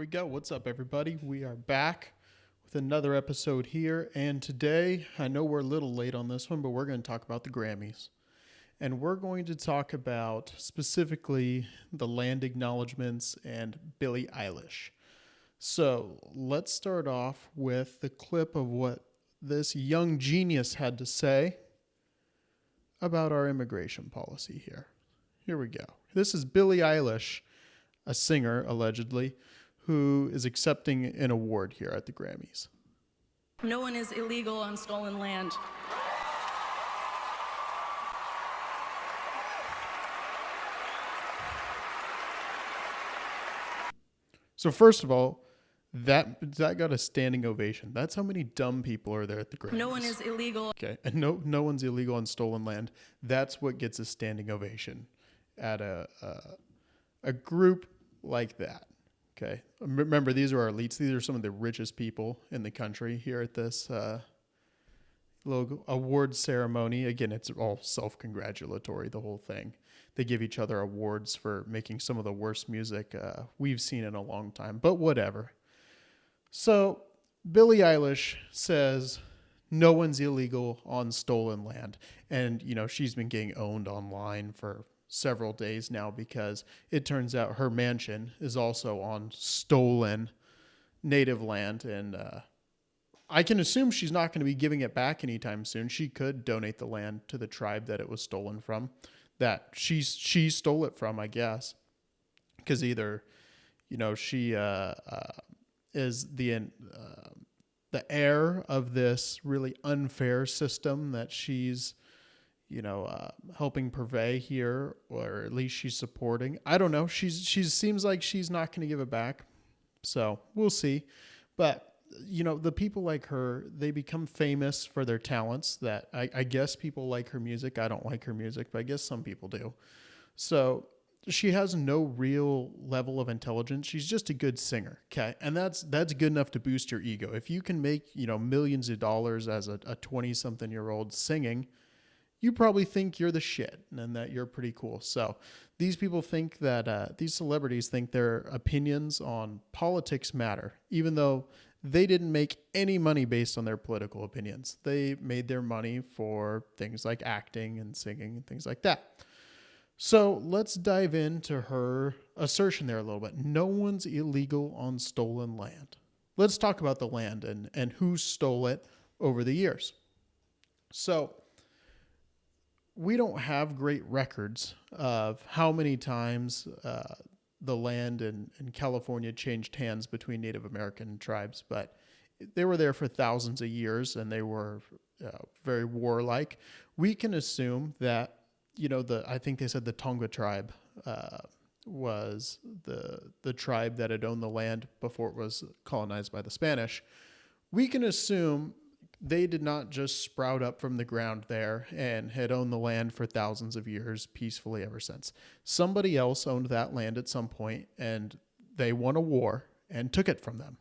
we go. What's up, everybody? We are back with another episode here. And today, I know we're a little late on this one, but we're going to talk about the Grammys. And we're going to talk about specifically the land acknowledgments and Billie Eilish. So let's start off with the clip of what this young genius had to say about our immigration policy here. Here we go. This is Billie Eilish, a singer, allegedly, who is accepting an award here at the Grammys. No one is illegal on stolen land. So first of all, that got a standing ovation. That's how many dumb people are there at the Grammys. No one is illegal. Okay, and no one's illegal on stolen land. That's what gets a standing ovation at a group like that. Okay, remember, these are our elites. These are some of the richest people in the country here at this little award ceremony. Again, it's all self-congratulatory, the whole thing. They give each other awards for making some of the worst music we've seen in a long time, but whatever. So Billie Eilish says no one's illegal on stolen land. And, she's been getting owned online for several days now because it turns out her mansion is also on stolen native land. And I can assume she's not going to be giving it back anytime soon. She could donate the land to the tribe that it was stolen from, that she stole it from, I guess. Because either, she is the heir of this really unfair system that she's helping purvey here, or at least she's supporting. I don't know. She seems like she's not going to give it back. So we'll see. But, the people like her, they become famous for their talents that I guess people like her music. I don't like her music, but I guess some people do. So she has no real level of intelligence. She's just a good singer. Okay. And that's good enough to boost your ego. If you can make, millions of dollars as a 20-something-year-old singing, you probably think you're the shit and that you're pretty cool. So these people think that these celebrities think their opinions on politics matter, even though they didn't make any money based on their political opinions. They made their money for things like acting and singing and things like that. So let's dive into her assertion there a little bit. No one's illegal on stolen land. Let's talk about the land and who stole it over the years. So we don't have great records of how many times the land in California changed hands between Native American tribes, but they were there for thousands of years and they were very warlike. We can assume that, I think they said the Tonga tribe was the tribe that had owned the land before it was colonized by the Spanish. We can assume they did not just sprout up from the ground there and had owned the land for thousands of years peacefully ever since. Somebody else owned that land at some point, and they won a war and took it from them.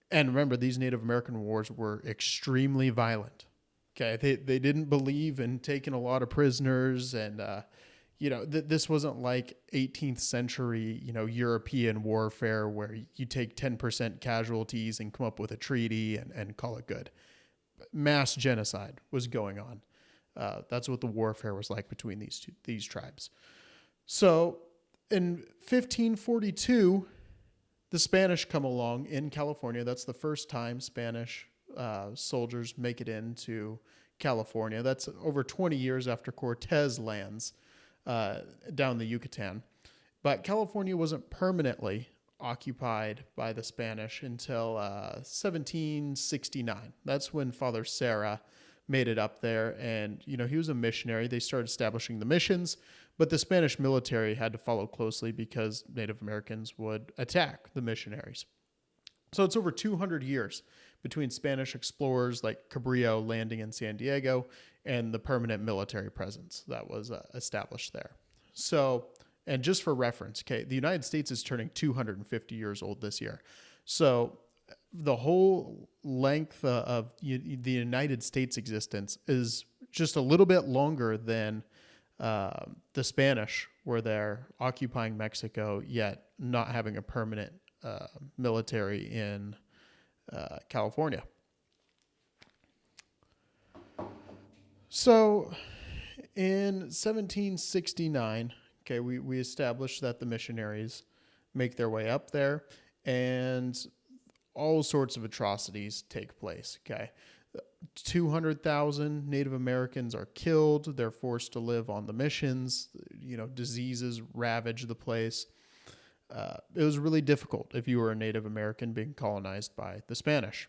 And remember, these Native American wars were extremely violent. Okay, they didn't believe in taking a lot of prisoners, and this wasn't like 18th century European warfare where you take 10% casualties and come up with a treaty and call it good. Mass genocide was going on. That's what the warfare was like between these tribes. So in 1542, the Spanish come along in California. That's the first time Spanish soldiers make it into California. That's over 20 years after Cortez lands down the Yucatan. But California wasn't permanently occupied by the Spanish until 1769. That's when Father Serra made it up there, and he was a missionary. They started establishing the missions, but the Spanish military had to follow closely because Native Americans would attack the missionaries. So it's over 200 years between Spanish explorers like Cabrillo landing in San Diego and the permanent military presence that was established there. So, and just for reference, okay, the United States is turning 250 years old this year. So the whole length of the United States existence is just a little bit longer than the Spanish were there occupying Mexico, yet not having a permanent military in California. So in 1769, okay, we established that the missionaries make their way up there, and all sorts of atrocities take place. Okay, 200,000 Native Americans are killed. They're forced to live on the missions. Diseases ravage the place. It was really difficult if you were a Native American being colonized by the Spanish.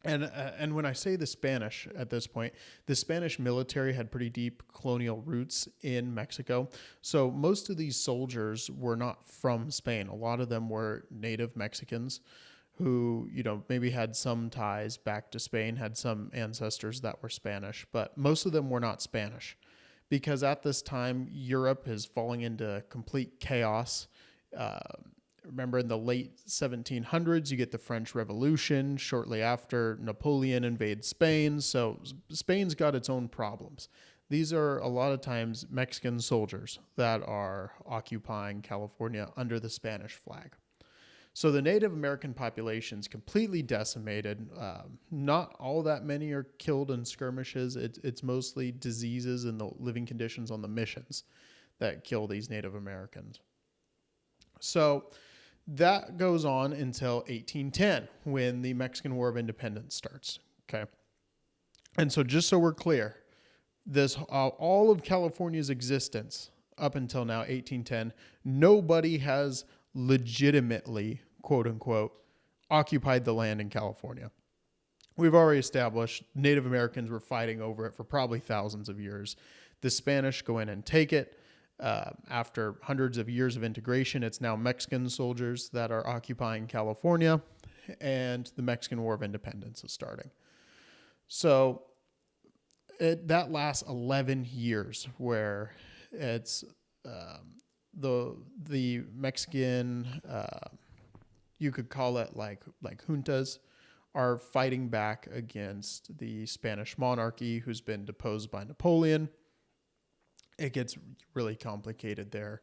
And when I say the Spanish at this point, the Spanish military had pretty deep colonial roots in Mexico. So most of these soldiers were not from Spain. A lot of them were native Mexicans who, maybe had some ties back to Spain, had some ancestors that were Spanish, but most of them were not Spanish because at this time, Europe is falling into complete chaos. Remember, in the late 1700s, you get the French Revolution. Shortly after, Napoleon invades Spain. So Spain's got its own problems. These are a lot of times Mexican soldiers that are occupying California under the Spanish flag. So the Native American population's completely decimated. Not all that many are killed in skirmishes. It's mostly diseases and the living conditions on the missions that kill these Native Americans. So that goes on until 1810 when the Mexican War of Independence starts. Okay. And so just so we're clear, this all of California's existence up until now, 1810, nobody has legitimately, quote unquote, occupied the land in California. We've already established Native Americans were fighting over it for probably thousands of years. The Spanish go in and take it. After hundreds of years of integration, it's now Mexican soldiers that are occupying California, and the Mexican War of Independence is starting. So that lasts 11 years, where it's the Mexican, you could call it like juntas, are fighting back against the Spanish monarchy, who's been deposed by Napoleon. It gets really complicated there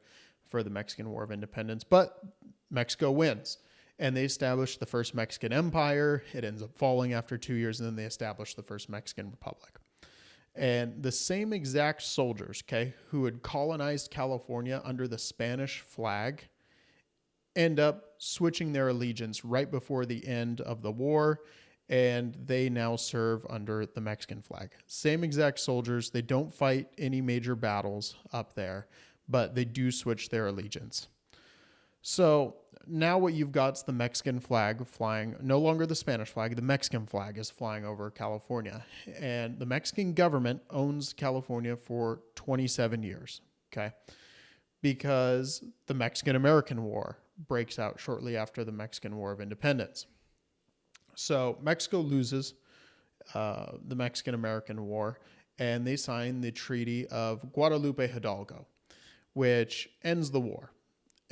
for the Mexican War of Independence, but Mexico wins, and they establish the first Mexican Empire. It ends up falling after 2 years, and then they establish the first Mexican Republic. And the same exact soldiers, okay, who had colonized California under the Spanish flag end up switching their allegiance right before the end of the war, and they now serve under the Mexican flag. Same exact soldiers. They don't fight any major battles up there, but they do switch their allegiance. So now what you've got is the Mexican flag flying, no longer the Spanish flag, the Mexican flag is flying over California. And the Mexican government owns California for 27 years, okay? Because the Mexican-American War breaks out shortly after the Mexican War of Independence. So Mexico loses the Mexican-American War, and they sign the Treaty of Guadalupe Hidalgo, which ends the war.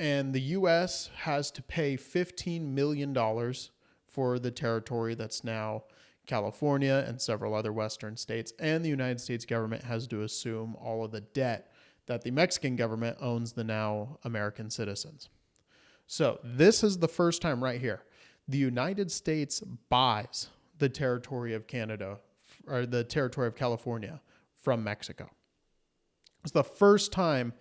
And the U.S. has to pay $15 million for the territory that's now California and several other Western states, and the United States government has to assume all of the debt that the Mexican government owes the now American citizens. So this is the first time right here. The United States buys the territory of Canada, or the territory of California, from Mexico. It's the first time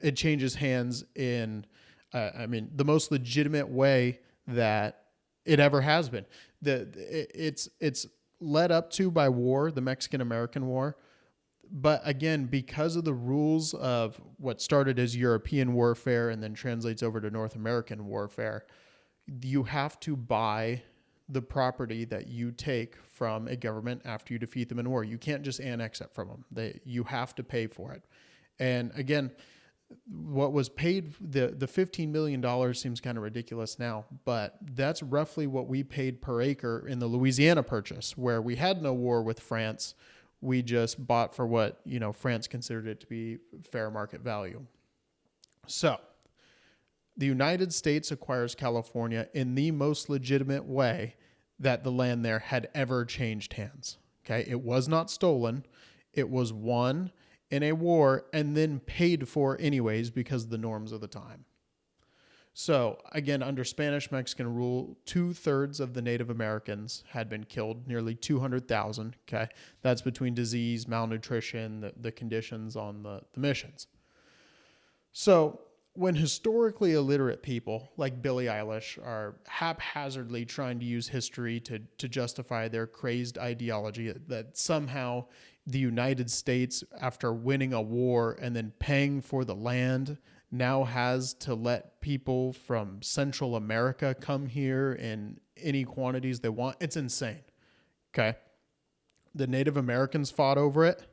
it changes hands in, the most legitimate way that it ever has been. It's led up to by war, the Mexican-American War. But again, because of the rules of what started as European warfare and then translates over to North American warfare, you have to buy the property that you take from a government after you defeat them in war. You can't just annex it from them. You have to pay for it. And again, what was paid, the $15 million seems kind of ridiculous now, but that's roughly what we paid per acre in the Louisiana Purchase, where we had no war with France. We just bought for what, France considered it to be fair market value. So the United States acquires California in the most legitimate way that the land there had ever changed hands. Okay. It was not stolen. It was won in a war and then paid for anyways because of the norms of the time. So again, under Spanish-Mexican rule, 2/3 of the Native Americans had been killed, nearly 200,000. Okay. That's between disease, malnutrition, the conditions on the missions. So when historically illiterate people like Billie Eilish are haphazardly trying to use history to justify their crazed ideology that somehow the United States, after winning a war and then paying for the land, now has to let people from Central America come here in any quantities they want. It's insane. Okay. The Native Americans fought over it.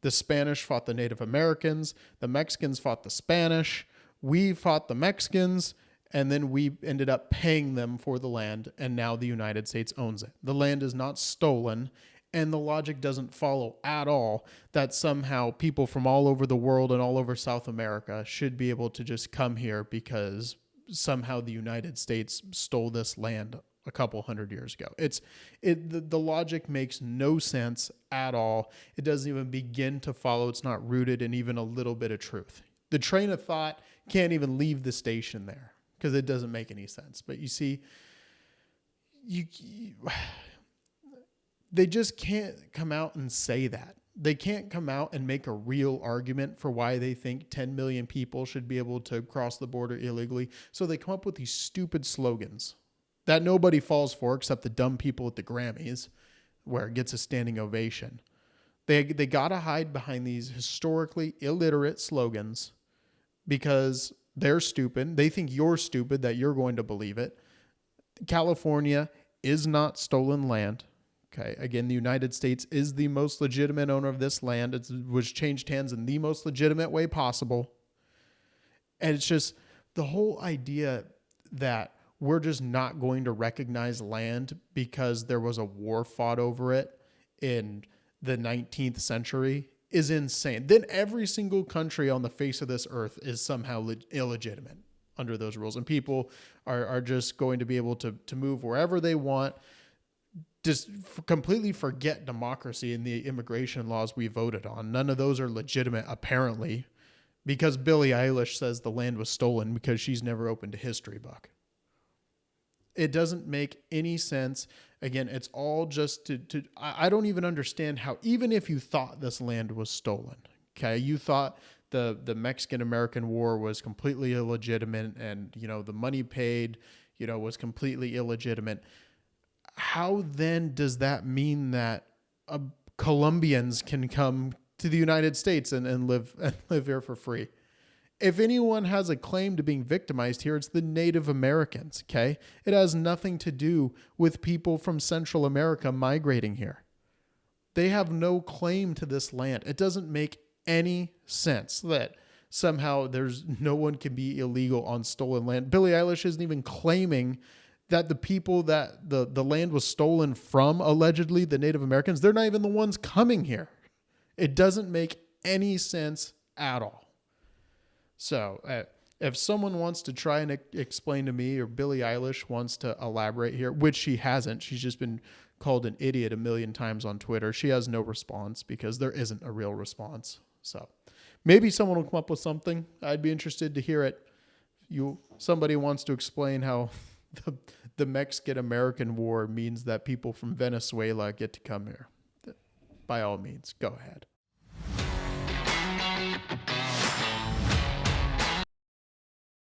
The Spanish fought the Native Americans. The Mexicans fought the Spanish. We fought the Mexicans. And then we ended up paying them for the land. And now the United States owns it. The land is not stolen. And the logic doesn't follow at all that somehow people from all over the world and all over South America should be able to just come here because somehow the United States stole this land a couple hundred years ago. The logic makes no sense at all. It doesn't even begin to follow. It's not rooted in even a little bit of truth. The train of thought can't even leave the station there because it doesn't make any sense. But you see, they just can't come out and say that. They can't come out and make a real argument for why they think 10 million people should be able to cross the border illegally. So they come up with these stupid slogans that nobody falls for except the dumb people at the Grammys, where it gets a standing ovation. They got to hide behind these historically illiterate slogans because they're stupid. They think you're stupid that you're going to believe it. California is not stolen land. Okay. Again, the United States is the most legitimate owner of this land. It was changed hands in the most legitimate way possible. And it's just the whole idea that we're just not going to recognize land because there was a war fought over it in the 19th century is insane. Then every single country on the face of this earth is somehow illegitimate under those rules. And people are just going to be able to move wherever they want. Just completely forget democracy and the immigration laws we voted on. None of those are legitimate, apparently, because Billie Eilish says the land was stolen because she's never opened a history book. It doesn't make any sense. Again, it's all just I don't even understand how, even if you thought this land was stolen, okay, you thought the Mexican-American War was completely illegitimate and, the money paid, was completely illegitimate. How then does that mean that Colombians can come to the United States and live here for free? If anyone has a claim to being victimized here, it's the Native Americans, okay? It has nothing to do with people from Central America migrating here. They have no claim to this land. It doesn't make any sense that somehow there's no one can be illegal on stolen land. Billie Eilish isn't even claiming that the people that the land was stolen from, allegedly, the Native Americans, they're not even the ones coming here. It doesn't make any sense at all. So if someone wants to try and explain to me, or Billie Eilish wants to elaborate here, which she hasn't, she's just been called an idiot a million times on Twitter. She has no response because there isn't a real response. So maybe someone will come up with something. I'd be interested to hear it. Somebody wants to explain how the Mexican-American War means that people from Venezuela get to come here. By all means, go ahead.